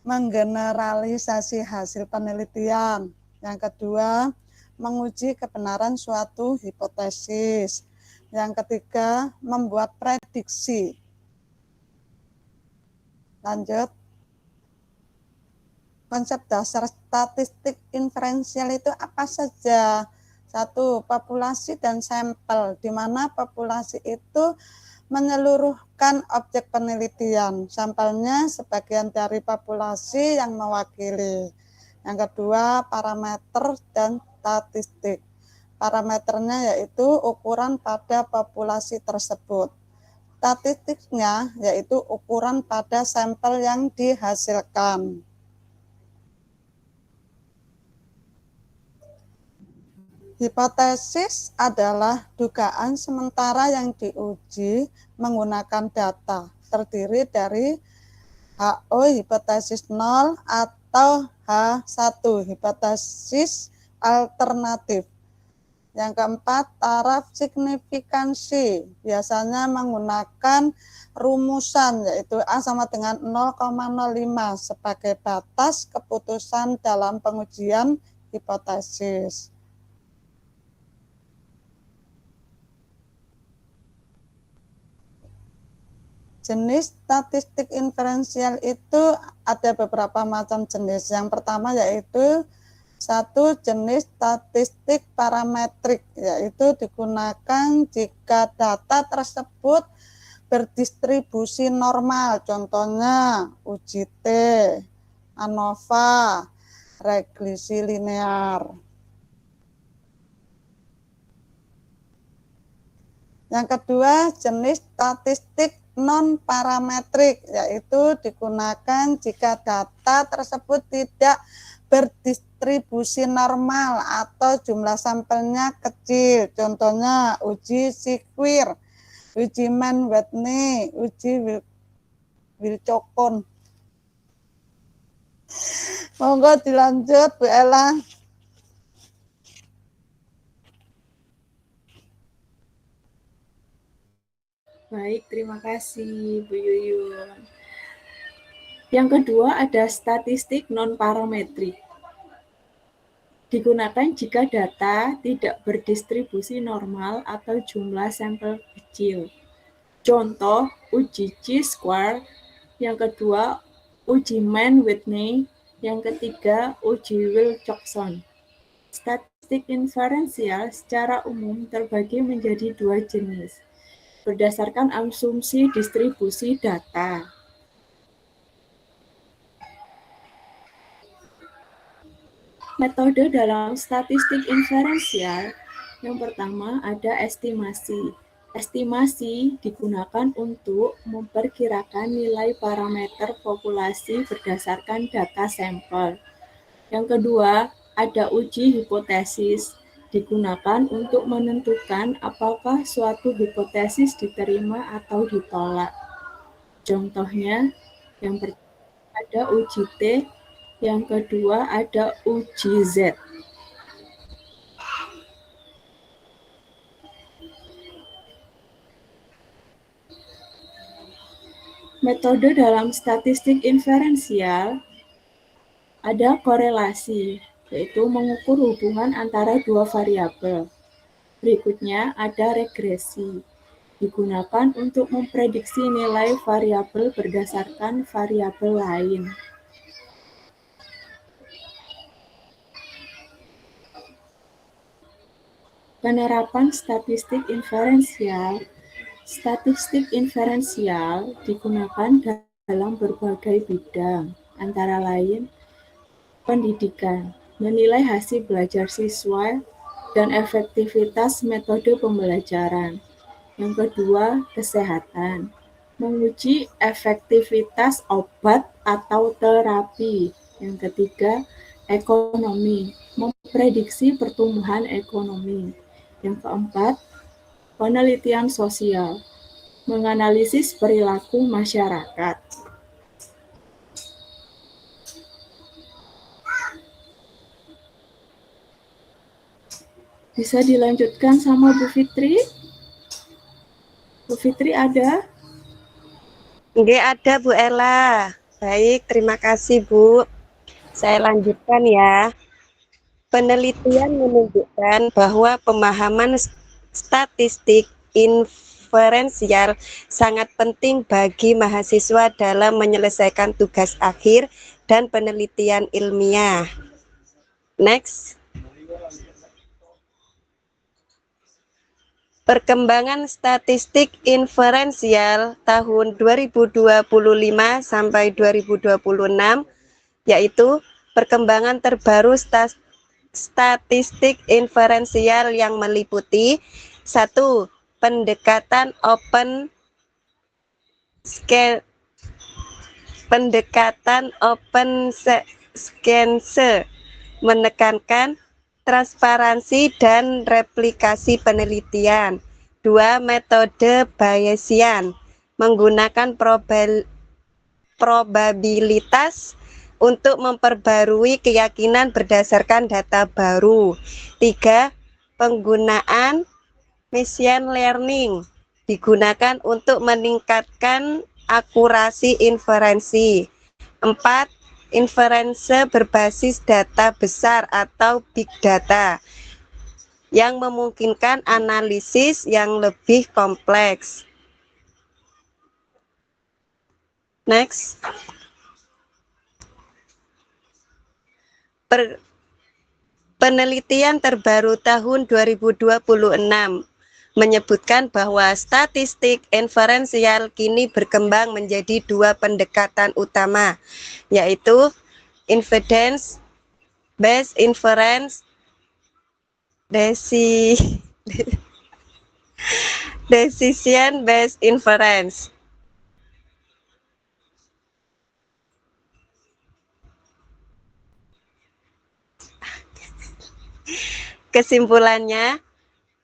menggeneralisasi hasil penelitian. Yang kedua, menguji kebenaran suatu hipotesis. Yang ketiga, membuat prediksi. Lanjut. Konsep dasar statistik inferensial itu apa saja? Satu, populasi dan sampel, di mana populasi itu menyeluruhkan objek penelitian. Sampelnya sebagian dari populasi yang mewakili. Yang kedua, parameter dan statistik. Parameternya yaitu ukuran pada populasi tersebut. Statistiknya yaitu ukuran pada sampel yang dihasilkan. Hipotesis adalah dugaan sementara yang diuji menggunakan data, terdiri dari HO hipotesis 0 atau H1 hipotesis alternatif. Yang keempat, taraf signifikansi, biasanya menggunakan rumusan yaitu A sama dengan 0,05 sebagai batas keputusan dalam pengujian hipotesis. Jenis statistik inferensial itu ada beberapa macam jenis. Yang pertama yaitu satu, jenis statistik parametrik, yaitu digunakan jika data tersebut berdistribusi normal, contohnya UJT, ANOVA, regresi linear. Yang kedua, jenis statistik non-parametrik, yaitu digunakan jika data tersebut tidak berdistribusi normal atau jumlah sampelnya kecil, contohnya uji Square, uji Mann-Whitney, uji Wilcoxon. Monggo dilanjut Bu Ella. Baik, terima kasih Bu Yuyun. Yang kedua ada statistik non-parametrik. Digunakan jika data tidak berdistribusi normal atau jumlah sampel kecil. Contoh, uji Chi-square. Yang kedua, uji Mann-Whitney. Yang ketiga, uji Wilcoxon. Statistik inferensial secara umum terbagi menjadi dua jenis, berdasarkan asumsi distribusi data. Metode dalam statistik inferensial, yang pertama ada estimasi. Estimasi digunakan untuk memperkirakan nilai parameter populasi berdasarkan data sampel. Yang kedua, ada uji hipotesis, digunakan untuk menentukan apakah suatu hipotesis diterima atau ditolak. Contohnya, yang pertama ada uji T, yang kedua ada uji Z. Metode dalam statistik inferensial ada korelasi, yaitu mengukur hubungan antara dua variabel. Berikutnya ada regresi, digunakan untuk memprediksi nilai variabel berdasarkan variabel lain. Penerapan statistik inferensial. Statistik inferensial digunakan dalam berbagai bidang, antara lain pendidikan, menilai hasil belajar siswa, dan efektivitas metode pembelajaran. Yang kedua, kesehatan, menguji efektivitas obat atau terapi. Yang ketiga, ekonomi, memprediksi pertumbuhan ekonomi. Yang keempat, penelitian sosial, menganalisis perilaku masyarakat. Bisa dilanjutkan sama Bu Fitri? Bu Fitri ada? Nggih, ada Bu Ella. Baik, terima kasih Bu. Saya lanjutkan ya. Penelitian menunjukkan bahwa pemahaman statistik inferensial sangat penting bagi mahasiswa dalam menyelesaikan tugas akhir dan penelitian ilmiah. Next. Perkembangan statistik inferensial tahun 2025 sampai 2026 yaitu perkembangan terbaru statistik inferensial yang meliputi 1. Pendekatan open science menekankan transparansi dan replikasi penelitian. 2. Metode Bayesian menggunakan probabilitas untuk memperbarui keyakinan berdasarkan data baru. 3. Penggunaan machine learning digunakan untuk meningkatkan akurasi inferensi. 4. Inferensi berbasis data besar atau big data yang memungkinkan analisis yang lebih kompleks. Next. Penelitian terbaru tahun 2026 menyebutkan bahwa statistik inferensial kini berkembang menjadi 2 pendekatan utama, yaitu evidence based inference, decision based inference. Kesimpulannya,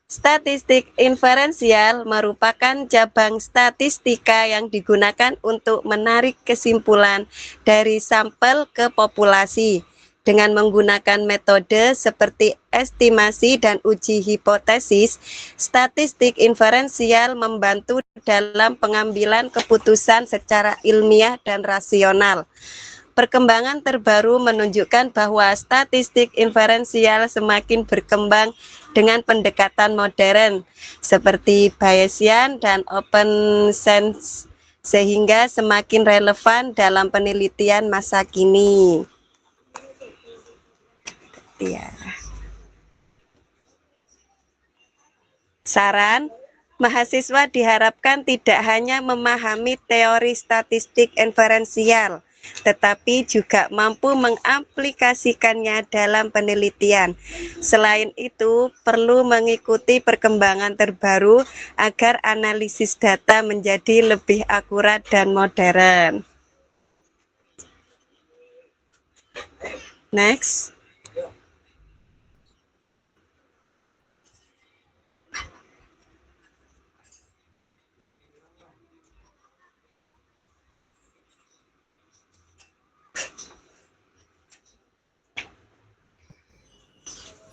statistik inferensial merupakan cabang statistika yang digunakan untuk menarik kesimpulan dari sampel ke populasi dengan menggunakan metode seperti estimasi dan uji hipotesis. Statistik inferensial membantu dalam pengambilan keputusan secara ilmiah dan rasional. Perkembangan terbaru menunjukkan bahwa statistik inferensial semakin berkembang dengan pendekatan modern seperti Bayesian dan Open Science sehingga semakin relevan dalam penelitian masa kini. Ya. Saran, mahasiswa diharapkan tidak hanya memahami teori statistik inferensial, tetapi juga mampu mengaplikasikannya dalam penelitian. Selain itu, perlu mengikuti perkembangan terbaru agar analisis data menjadi lebih akurat dan modern. Next.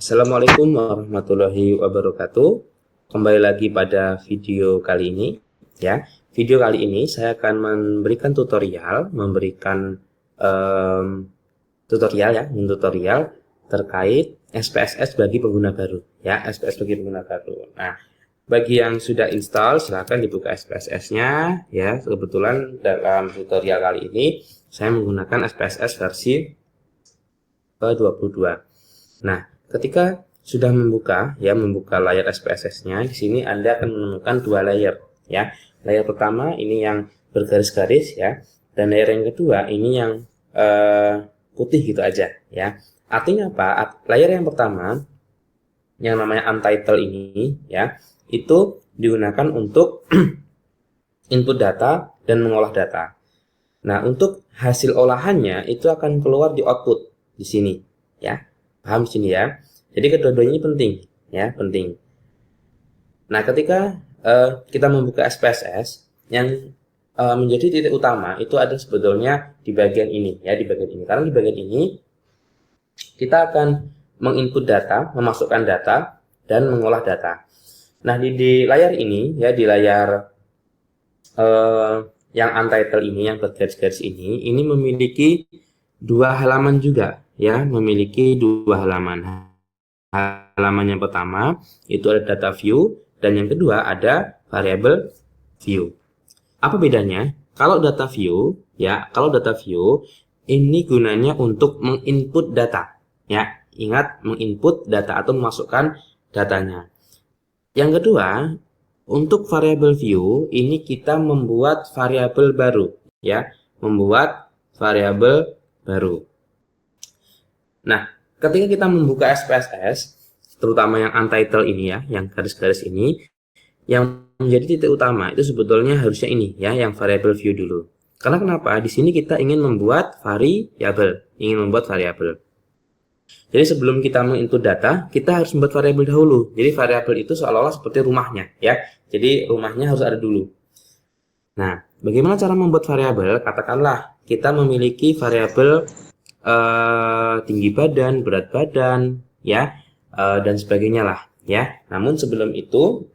Assalamualaikum warahmatullahi wabarakatuh. Kembali lagi pada video kali ini ya. Video kali ini saya akan memberikan tutorial, tutorial terkait SPSS bagi pengguna baru ya, SPSS bagi pengguna baru. Nah, bagi yang sudah install silahkan dibuka SPSS-nya ya. Kebetulan dalam tutorial kali ini saya menggunakan SPSS versi ke-22. Nah, ketika sudah membuka layar SPSS-nya, di sini Anda akan menemukan 2 layer ya. Layer pertama ini yang bergaris-garis ya, dan layer yang kedua ini yang putih gitu aja ya. Artinya apa? Layer yang pertama yang namanya untitled ini ya, itu digunakan untuk input data dan mengolah data. Nah, untuk hasil olahannya itu akan keluar di output di sini ya. Paham di sini ya. Jadi kedua-duanya ini penting ya, penting. Nah, ketika kita membuka SPSS yang menjadi titik utama itu ada sebetulnya di bagian ini ya, di bagian ini. Karena di bagian ini kita akan menginput data, memasukkan data dan mengolah data. Nah, di layar ini ya, di layar yang untitled ini, yang bergaris-garis ini memiliki 2 halaman juga, ya, memiliki 2 halaman. Halaman yang pertama itu ada data view, dan yang kedua ada variable view. Apa bedanya? Kalau data view, ya, kalau data view ini gunanya untuk menginput data, ya. Ingat, menginput data atau memasukkan datanya. Yang kedua, untuk variable view ini kita membuat variabel baru, ya, membuat variabel baru. Nah, ketika kita membuka SPSS, terutama yang untitled ini, ya, yang garis-garis ini, yang menjadi titik utama itu sebetulnya harusnya ini, ya, yang variable view dulu. Karena kenapa? Di sini kita ingin membuat variabel, Jadi sebelum kita menginput data, kita harus membuat variabel dahulu. Jadi variabel itu seolah-olah seperti rumahnya, ya. Jadi rumahnya harus ada dulu. Nah, bagaimana cara membuat variabel? Katakanlah kita memiliki variabel tinggi badan, berat badan, ya, dan sebagainya lah, ya. Namun sebelum itu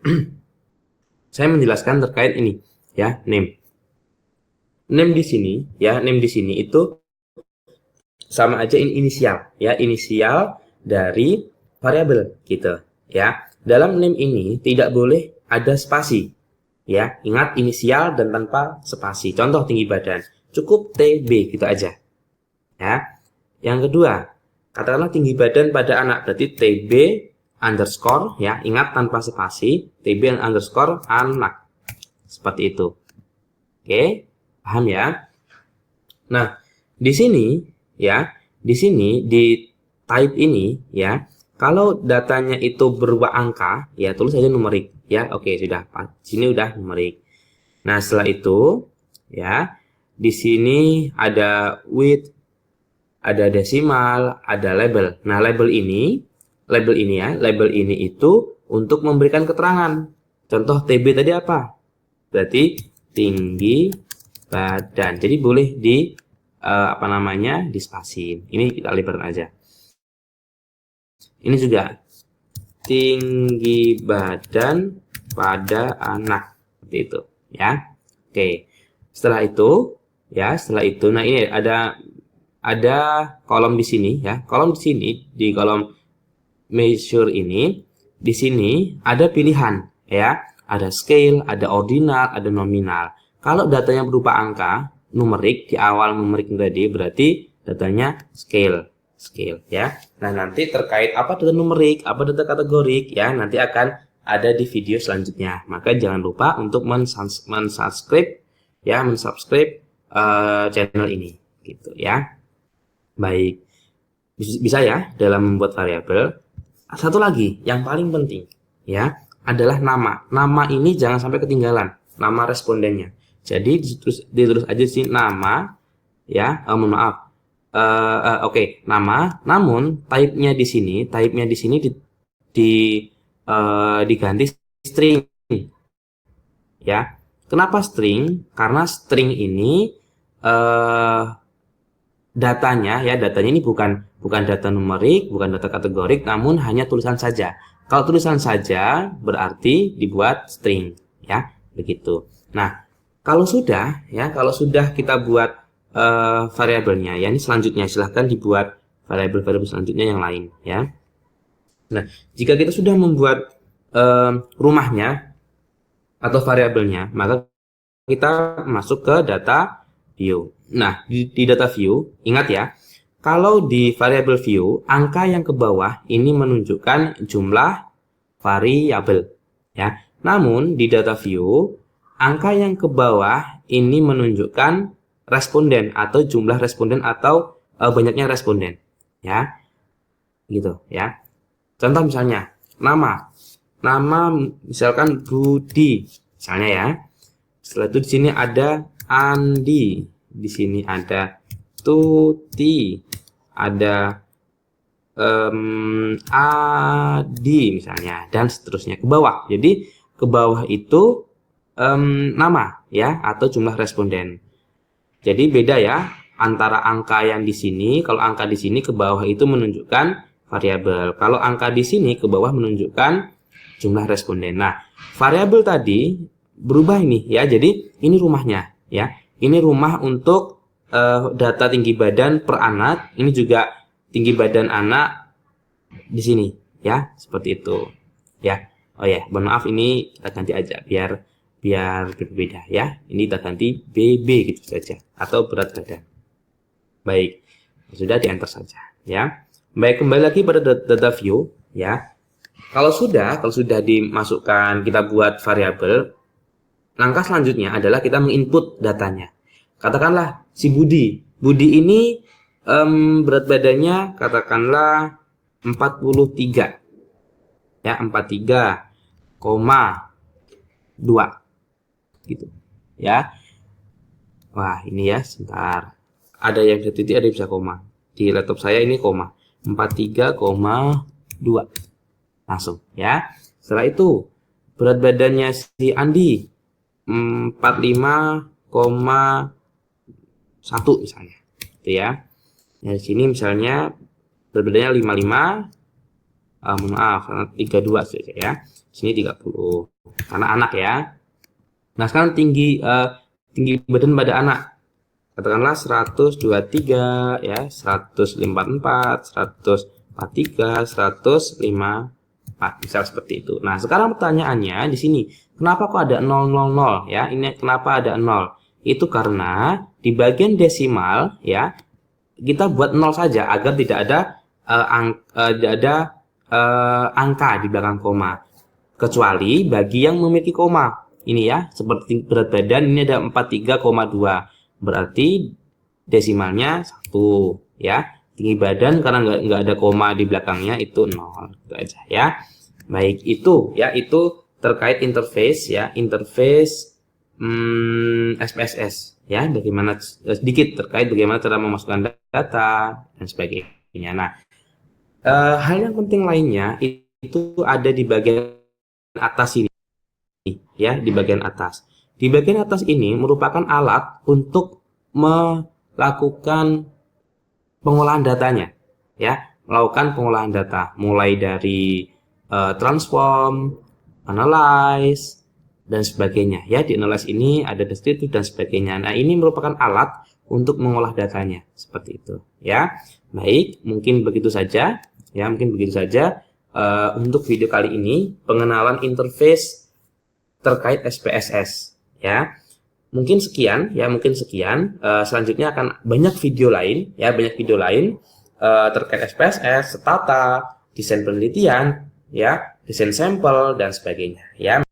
saya menjelaskan terkait ini, ya, name. Name di sini, ya, name di sini itu sama aja inisial, ya, inisial dari variabel gitu, ya. Dalam name ini tidak boleh ada spasi, ya. Ingat, inisial dan tanpa spasi. Contoh tinggi badan, cukup TB gitu aja, ya. Yang kedua, katakanlah tinggi badan pada anak, berarti TB underscore, ya. Ingat, tanpa spasi, TB underscore anak, seperti itu. Oke, paham ya? Nah, di sini, ya, di sini di type ini, ya, kalau datanya itu berupa angka, ya, tulis saja numerik, ya. Oke, sudah. Sini udah numerik. Nah, setelah itu, ya, di sini ada width, ada desimal, ada label. Nah, label ini ya, label ini itu untuk memberikan keterangan. Contoh TB tadi apa? Berarti tinggi badan. Jadi boleh di dispasin. Ini kita lebarin aja. Ini juga tinggi badan pada anak, seperti itu, ya. Oke. Setelah itu, nah ini ada kolom di sini, ya. Kolom di sini, di kolom measure ini, di sini ada pilihan, ya. Ada scale, ada ordinal, ada nominal. Kalau datanya berupa angka, numerik, di awal numerik tadi, berarti datanya scale, ya. Nah, nanti terkait apa data numerik, apa data kategorik, ya, nanti akan ada di video selanjutnya. Maka jangan lupa untuk mensubscribe channel ini, gitu, ya. Baik, bisa ya dalam membuat variabel. Satu lagi yang paling penting, ya, adalah nama. Nama ini jangan sampai ketinggalan, nama respondennya. Jadi ditulis aja sih nama, ya. Mohon maaf. Oke, nama. Namun type-nya di sini diganti string, ya. Kenapa string? Karena string ini datanya ini bukan data numerik, bukan data kategorik, namun hanya tulisan saja. Kalau tulisan saja berarti dibuat string, ya, begitu. Nah, kalau sudah kita buat variabelnya, ya, ini selanjutnya silahkan dibuat variabel-variabel selanjutnya yang lain, ya. Nah, jika kita sudah membuat rumahnya atau variabelnya, maka kita masuk ke data view. Nah, di data view, ingat ya, kalau di variable view, angka yang ke bawah ini menunjukkan jumlah variabel, ya. Namun di data view, angka yang ke bawah ini menunjukkan responden atau jumlah responden atau banyaknya responden, ya. Gitu, ya. Contoh misalnya, nama misalkan Budi, misalnya, ya. Setelah itu di sini ada Andi, di sini ada Tuti, ada Adi misalnya, dan seterusnya ke bawah. Jadi ke bawah itu nama, ya, atau jumlah responden. Jadi beda ya antara angka yang di sini. Kalau angka di sini ke bawah itu menunjukkan variabel. Kalau angka di sini ke bawah menunjukkan jumlah responden. Nah, variabel tadi berubah ini, ya. Jadi ini rumahnya. ya. Ini rumah untuk data tinggi badan per anak, ini juga tinggi badan anak di sini, ya, seperti itu, ya. Oh ya, mohon maaf ini kita ganti aja biar berbeda ya. Ini kita ganti BB gitu saja atau berat badan. Baik, sudah di-enter saja, ya. Baik, kembali lagi pada data view, ya. Kalau sudah dimasukkan, kita buat variabel. Langkah selanjutnya adalah kita menginput datanya. Katakanlah si Budi ini berat badannya katakanlah 43, ya, 43,2 gitu, ya. Wah, ini ya, sebentar. Ada yang bisa titik, ada yang bisa koma. Di laptop saya ini koma. 43,2. Langsung, ya. Setelah itu, berat badannya si Andi 45,1 misalnya. Gitu ya. Di sini misalnya berat badannya 55, maaf, 32 saja ya. Sini 30. Karena anak ya. Nah, sekarang tinggi badan pada anak. Katakanlah 123 ya, 154, 143, 154, misal seperti itu. Nah, sekarang pertanyaannya di sini, kenapa kok ada 000 ya? Ini kenapa ada 0? Itu karena di bagian desimal ya, kita buat 0 saja agar tidak ada angka di belakang koma. Kecuali bagi yang memiliki koma. Ini ya, seperti berat badan ini ada 43,2. Berarti desimalnya 1 ya. Tinggi badan karena nggak ada koma di belakangnya itu 0. Itu aja ya. Baik, itu ya, itu terkait interface ya, interface SPSS ya, bagaimana sedikit terkait bagaimana cara memasukkan data dan sebagainya. Nah, hal yang penting lainnya itu ada di bagian atas ini ya, di bagian atas. Di bagian atas ini merupakan alat untuk melakukan pengolahan datanya ya, melakukan pengolahan data mulai dari transform, analyze dan sebagainya ya. Di analyze ini ada descriptive dan sebagainya. Nah, ini merupakan alat untuk mengolah datanya seperti itu ya. Baik, mungkin begitu saja ya, untuk video kali ini, pengenalan interface terkait SPSS ya. Mungkin sekian. Selanjutnya akan banyak video lain ya, terkait SPSS, setata, desain penelitian ya, desain sampel dan sebagainya ya.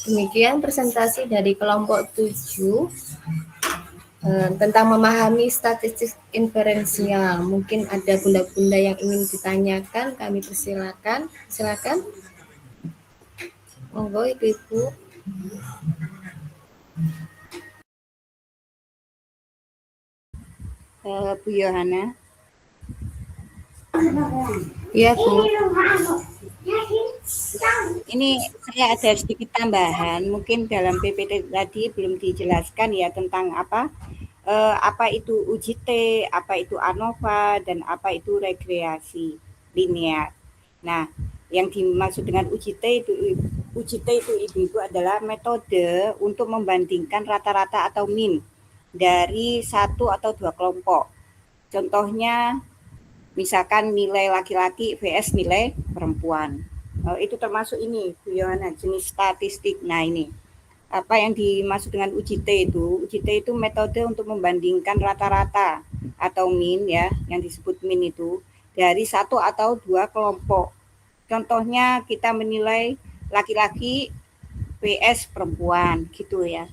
Demikian presentasi dari kelompok 7 tentang memahami statistik inferensial. Mungkin ada bunda-bunda yang ingin ditanyakan, kami persilakan. Silakan. Monggo Ibu-ibu. Bu Yohana. Iya, Bu. Ini saya ada sedikit tambahan, mungkin dalam PPT tadi belum dijelaskan ya tentang apa itu UJT, apa itu ANOVA, dan apa itu rekreasi linear. Nah, yang dimaksud dengan UJT itu Ibu adalah metode untuk membandingkan rata-rata atau min dari satu atau dua kelompok. Contohnya, misalkan nilai laki-laki vs nilai perempuan. Itu termasuk ini, Bu Yohana, jenis statistik. Nah, ini apa yang dimaksud dengan UJT itu? UJT itu metode untuk membandingkan rata-rata atau min ya, yang disebut min itu dari satu atau dua kelompok. Contohnya kita menilai laki-laki vs perempuan gitu ya.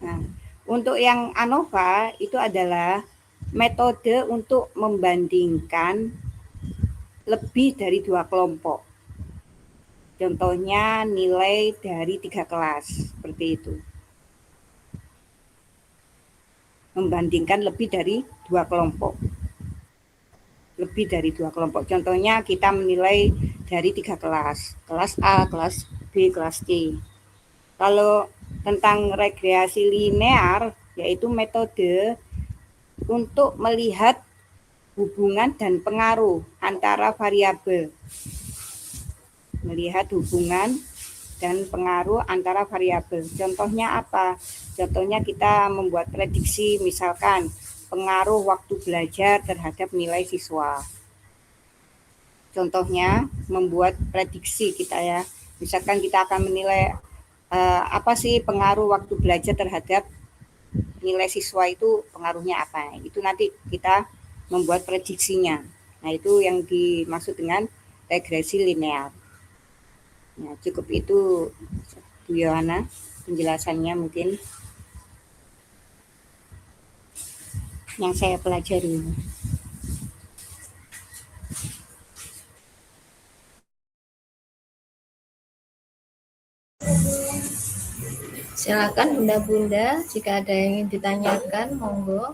Nah, untuk yang ANOVA itu adalah metode untuk membandingkan lebih dari dua kelompok. Contohnya nilai dari 3 kelas, seperti itu. membandingkan lebih dari 2 kelompok. Lebih dari 2 kelompok. Contohnya kita menilai dari 3 kelas. Kelas A, kelas B, kelas C. Kalau tentang regresi linear, yaitu metode untuk melihat hubungan dan pengaruh antara variabel. Melihat hubungan dan pengaruh antara variabel. Contohnya apa? Contohnya kita membuat prediksi, misalkan pengaruh waktu belajar terhadap nilai siswa. Contohnya membuat prediksi kita ya. Misalkan kita akan menilai apa sih pengaruh waktu belajar terhadap nilai siswa itu pengaruhnya apa. Itu nanti kita membuat prediksinya. Nah, itu yang dimaksud dengan regresi linear. Nah, cukup itu Bu Yohana penjelasannya mungkin yang saya pelajari. Silakan Bunda-bunda, jika ada yang ingin ditanyakan, monggo.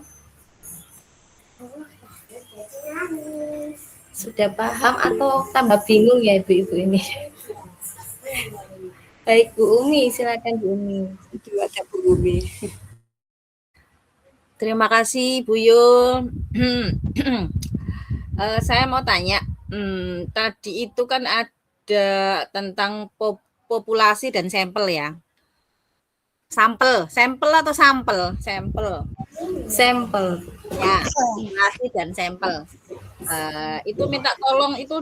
Sudah paham atau tambah bingung ya Ibu-ibu ini? Baik, Bu Umi, silakan Bu Umi. Itu ada Bu Umi. Terima kasih Bu Yul. Saya mau tanya, tadi itu kan ada tentang populasi dan sampel ya. Sampel atau sampel? Sampel. Ya, populasi dan sampel. Itu minta tolong itu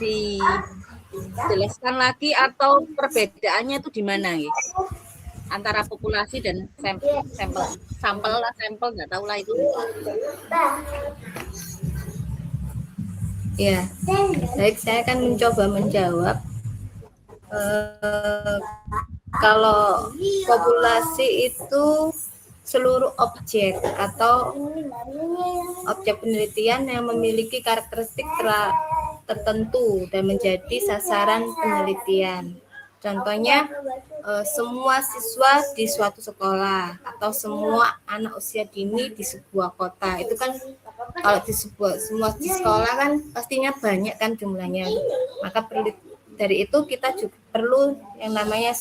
dijelaskan lagi atau perbedaannya itu di mana ya? Antara populasi dan sampel nggak tahu lah itu. Ya, baik, saya akan mencoba menjawab. Kalau populasi itu seluruh objek atau objek penelitian yang memiliki karakteristik tertentu dan menjadi sasaran penelitian. Contohnya, semua siswa di suatu sekolah atau semua anak usia dini di sebuah kota. Itu kan kalau semua di sekolah kan pastinya banyak kan jumlahnya. Maka dari itu kita juga perlu yang namanya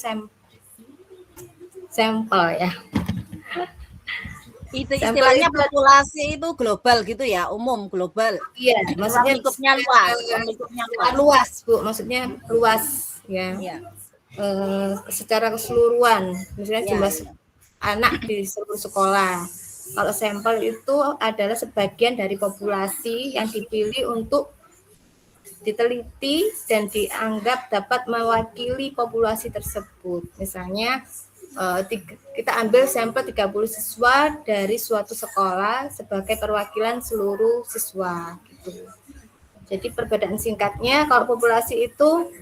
sampel ya. Itu istilahnya populasi itu global gitu ya, umum global. Iya, maksudnya lingkupnya luas. Luas, Bu. Maksudnya luas ya. Iya. Secara keseluruhan, misalnya jumlah anak di seluruh sekolah. Kalau sampel itu adalah sebagian dari populasi yang dipilih untuk diteliti dan dianggap dapat mewakili populasi tersebut. Misalnya kita ambil sampel 30 siswa dari suatu sekolah sebagai perwakilan seluruh siswa gitu. Jadi perbedaan singkatnya, kalau populasi itu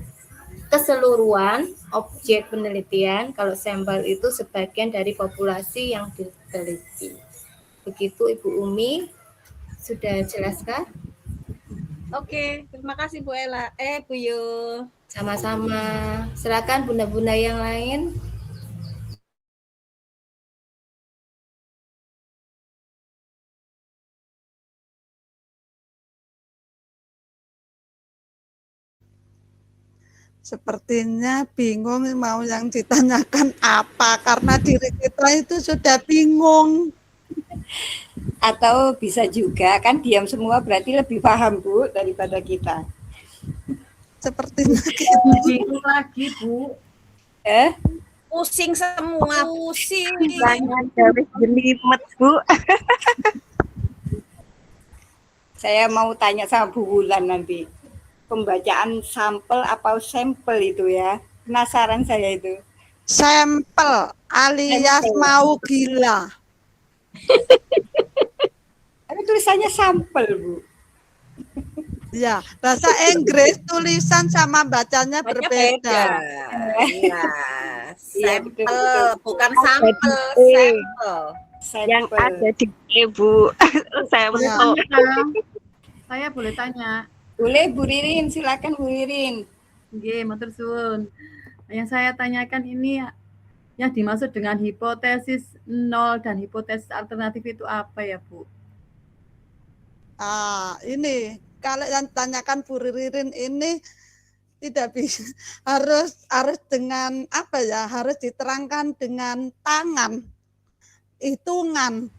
keseluruhan objek penelitian, kalau sampel itu sebagian dari populasi yang diteliti. Begitu Ibu Umi, sudah jelaskan? Oke, terima kasih Bu Ella. Bu Yul. Sama-sama. Silakan bunda-bunda yang lain. Sepertinya bingung mau yang ditanyakan apa, karena diri kita itu sudah bingung. Atau bisa juga kan diam semua berarti lebih paham Bu daripada kita. Sepertinya Bingung lagi Bu. Pusing semua, pusing. Jangan garis jelimet Bu. Saya mau tanya sama Bu Wulan nanti. Pembacaan sampel apa sampel itu ya? Penasaran saya itu. sampel alias mau gila. Tapi tulisannya sampel, Bu. Ya, bahasa Inggris tulisan sama bacanya berbeda. Iya. betul, Sampel, betul. bukan sampel, sampel. Yang ada di Bu. Sampel. Saya boleh tanya. Boleh Bu Ririn, silakan Bu Ririn. Nggih, matur suwun. Yang saya tanyakan ini Yang dimaksud dengan hipotesis nol dan hipotesis alternatif itu apa ya, Bu? Ini kalau yang tanyakan Bu Ririn ini tidak bisa harus dengan apa ya? Harus diterangkan dengan tangan, hitungan,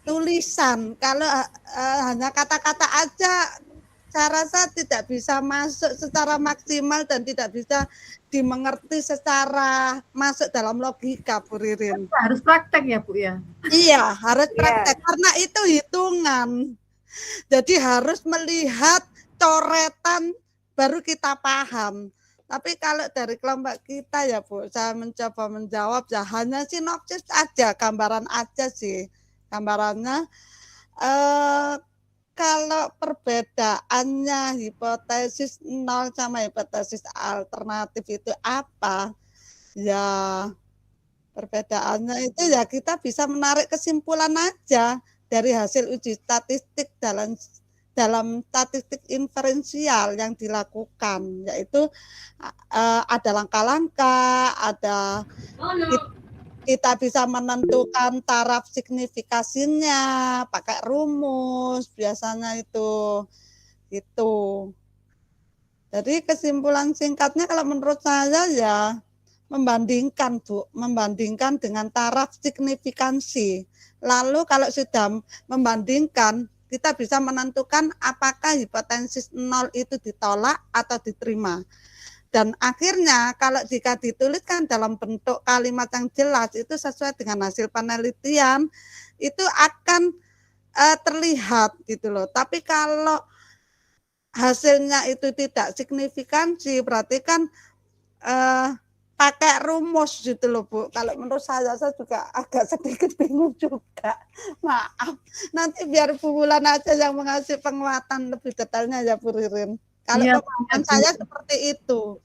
tulisan. Kalau hanya kata-kata aja, saya rasa tidak bisa masuk secara maksimal dan tidak bisa dimengerti secara masuk dalam logika, Bu Ririn. Harus praktek ya, Bu ya? Iya, harus praktek karena itu hitungan. Jadi harus melihat coretan baru kita paham. Tapi kalau dari kelompok kita ya Bu, saya mencoba menjawab ya hanya sinopsis aja, gambaran aja sih. Gambarannya kalau perbedaannya hipotesis nol sama hipotesis alternatif itu apa? Ya perbedaannya itu ya kita bisa menarik kesimpulan aja dari hasil uji statistik dalam statistik inferensial yang dilakukan, yaitu ada langkah-langkah, ada kita bisa menentukan taraf signifikasinya pakai rumus biasanya itu. Jadi kesimpulan singkatnya kalau menurut saya ya membandingkan Bu, membandingkan dengan taraf signifikansi. Lalu kalau sudah membandingkan, kita bisa menentukan apakah hipotesis nol itu ditolak atau diterima. Dan akhirnya kalau jika dituliskan dalam bentuk kalimat yang jelas itu sesuai dengan hasil penelitian itu akan terlihat gitu loh. Tapi kalau hasilnya itu tidak signifikansi berarti kan pakai rumus gitu loh Bu. Kalau menurut saya juga agak sedikit bingung juga. Maaf. Nanti biar Bu Wulan aja yang mengasih penguatan lebih detailnya ya Bu Ririn. Kalau pemahaman saya seperti itu.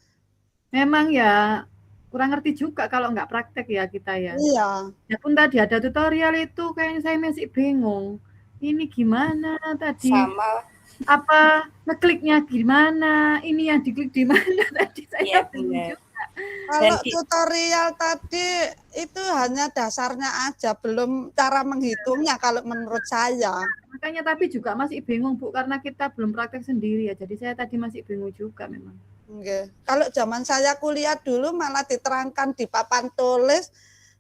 Memang ya kurang ngerti juga kalau nggak praktek ya kita ya. Iya. Ya pun tadi ada tutorial itu kayaknya saya masih bingung. Ini gimana tadi? Sama. Apa ngekliknya gimana? Ini yang diklik di mana tadi saya bingung juga. Kalau tutorial tadi itu hanya dasarnya aja, belum cara menghitungnya kalau menurut saya. Makanya tapi juga masih bingung Bu karena kita belum praktek sendiri ya. Jadi saya tadi masih bingung juga memang. Oke. Kalau zaman saya kuliah dulu malah diterangkan di papan tulis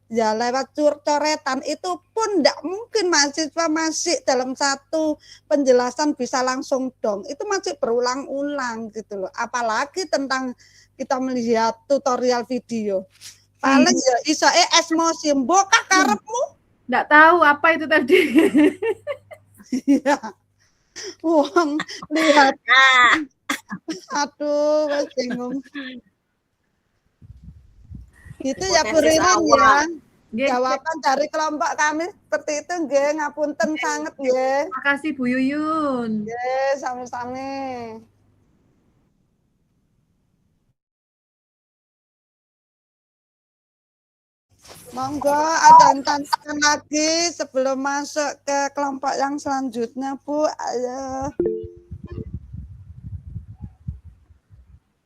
ya lewat coretan itu pun tidak mungkin mahasiswa masih dalam satu penjelasan bisa langsung dong. Itu masih berulang-ulang gitu loh. Apalagi tentang kita melihat tutorial video. Paling ya iso esmosi mbokah karepmu. Enggak tahu apa itu tadi. Iya. Wong lihat. Aduh, mas bingung. Gitu ya Bu Ririn ya. Jawaban dari kelompok kami seperti itu nggih, ngapunten sanget nggih. Makasih Bu Yuyun. Nggih, sami-sami. Monggo ada yang tanyakan lagi sebelum masuk ke kelompok yang selanjutnya Bu. Ayo.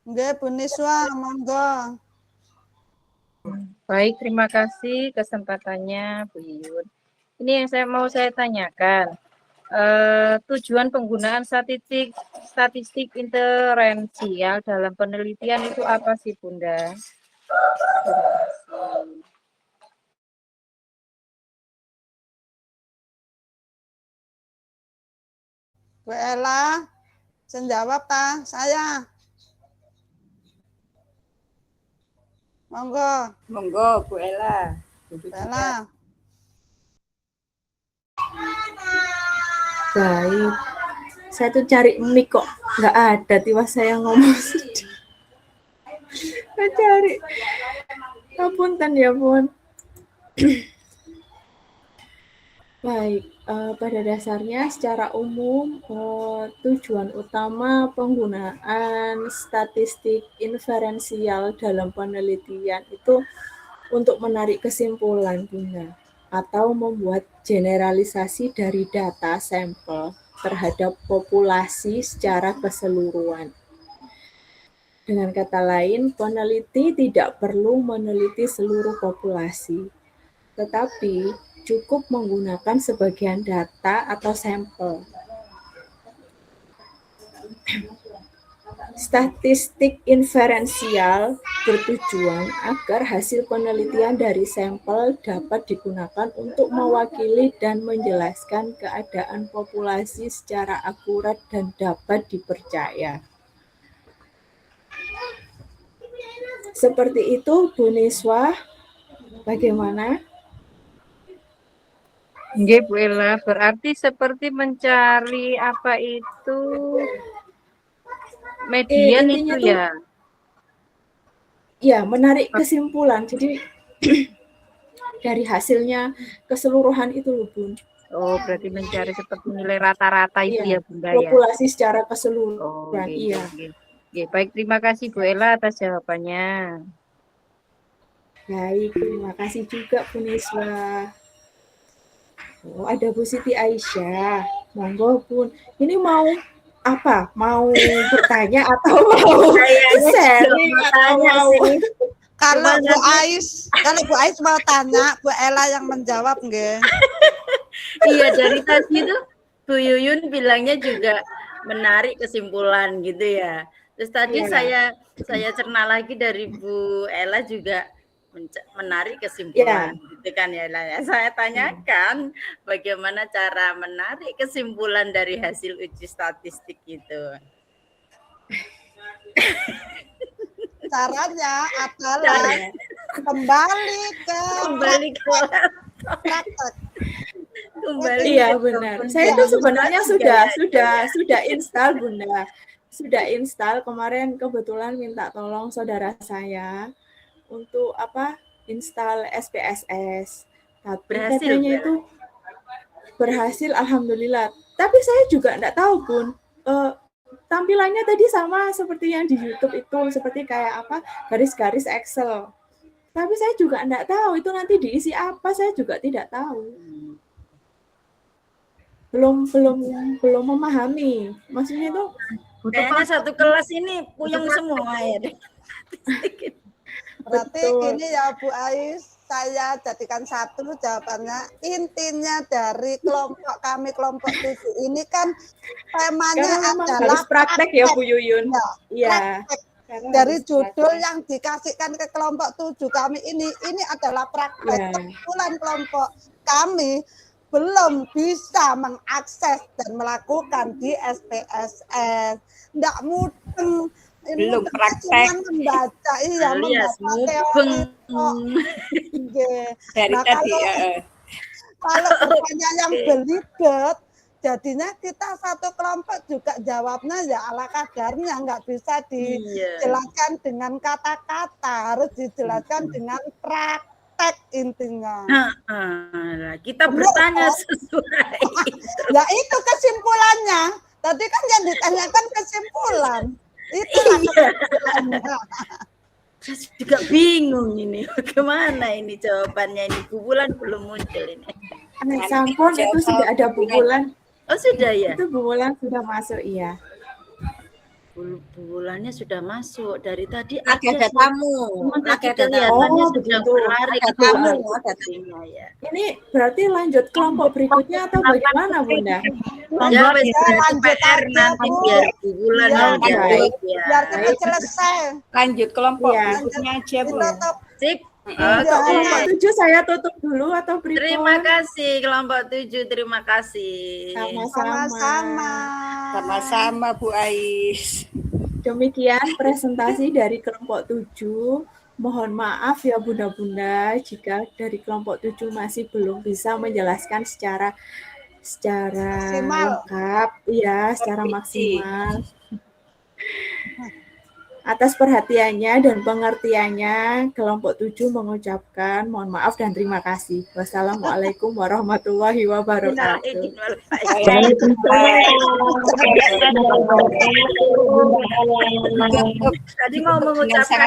Nggih, Bu Niswa, monggo. Baik, terima kasih kesempatannya Bu Yuyun. Ini yang saya tanyakan. Tujuan penggunaan statistik inferensial dalam penelitian itu apa sih Bunda? Bu Ella, jawab ta? Saya. Monggo. Monggo Bu Ella. Bu Ella. Baik. Saya tuh cari mic kok nggak ada, tiba saya ngomong sedih. Saya cari. Apunten ya Bun. Baik, pada dasarnya secara umum tujuan utama penggunaan statistik inferensial dalam penelitian itu untuk menarik kesimpulan Bunda atau membuat generalisasi dari data sampel terhadap populasi secara keseluruhan. Dengan kata lain, peneliti tidak perlu meneliti seluruh populasi, tetapi cukup menggunakan sebagian data atau sampel. Statistik inferensial bertujuan agar hasil penelitian dari sampel dapat digunakan untuk mewakili dan menjelaskan keadaan populasi secara akurat dan dapat dipercaya. Seperti itu, Bu Niswa, bagaimana? Nggih, Bu Ella, berarti seperti mencari apa itu median Intinya itu tuh, ya. ya, menarik kesimpulan. Jadi dari hasilnya keseluruhan itu loh, Bun. Oh, berarti mencari seperti nilai rata-rata itu Iya, ya, Bunda ya. populasi secara Oh, keseluruhan. nggih, Iya. nggih, nggih. Baik, terima kasih Bu Ella atas jawabannya. Baik, terima kasih juga Bu Niswa. Oh, ada Bu Siti Aisyah. Monggo, Bun. Ini mau apa? Mau bertanya atau mau sharing atau mau Kalau Bu Ais mau tanya, Bu Ella yang menjawab nggih. Iya, dari tadi itu Bu Yuyun bilangnya juga menarik kesimpulan gitu ya. Terus tadi Iya. saya cerna lagi dari Bu Ella juga menarik kesimpulan gitu kan ya. Saya tanyakan bagaimana cara menarik kesimpulan dari hasil uji statistik itu. Caranya adalah kembali ke praktek. Iya benar. Saya itu sebenarnya sudah install, Bunda. Sudah install kemarin, kebetulan minta tolong saudara saya untuk install SPSS. Tapi Berhasil, katanya itu berhasil, alhamdulillah. Tapi saya juga enggak tahu, Bun. Tampilannya tadi sama seperti yang di YouTube itu, seperti kayak garis-garis Excel. Tapi saya juga enggak tahu itu nanti diisi apa, saya juga tidak tahu. Belum memahami. Maksudnya itu kayaknya satu kelas ini puyeng semua ya. Berarti gini ya Bu Ais, saya jadikan satu jawabannya. Intinya dari kelompok 7 ini kan temanya adalah harus praktek ya Bu Yuyun. Iya. Dari judul yang dikasihkan ke kelompok 7 kami ini adalah praktek. Kebetulan kelompok kami belum bisa mengakses dan melakukan di SPSS. Nggak mudeng. Belum praktek. Membaca, membaca teori. Dari Nah, tadi kalau bertanya yang belibet, jadinya kita satu kelompok juga jawabnya ya ala kadarnya, nggak bisa dijelaskan dengan kata-kata, harus dijelaskan dengan praktek intinya. Kita bertanya sesuai itu. Ya itu kesimpulannya. Tadi kan yang ditanyakan kesimpulan. Itulah kesimpulannya. Saya juga bingung ini, bagaimana ini jawabannya ini. Bu Bulan belum muncul ini. Sampun itu sudah ada Bu Bulan. Oh sudah ya? Itu Bu Bulan sudah masuk, iya. Bu Bulannya sudah masuk dari tadi. ada tamu. Lagi kelihatannya sedang berlari ke tamu. Ya. Ini berarti lanjut kelompok berikutnya atau bagaimana, Bunda? Ya, lanjut PR nanti biar Bu Bulan baik. Biar kita selesai. Lanjut kelompok berikutnya aja, Bu. Sip. Kelompok 7 saya tutup dulu atau berikut? Terima kasih kelompok 7, terima kasih. Sama-sama. Sama-sama Bu Ais. Demikian presentasi dari kelompok 7. Mohon maaf ya Bunda-Bunda jika dari kelompok 7 masih belum bisa menjelaskan secara lengkap, ya, secara maksimal. Atas perhatiannya dan pengertiannya, kelompok 7 mengucapkan mohon maaf dan terima kasih. Wassalamualaikum warahmatullahi wabarakatuh. Tadi mau mengucapkan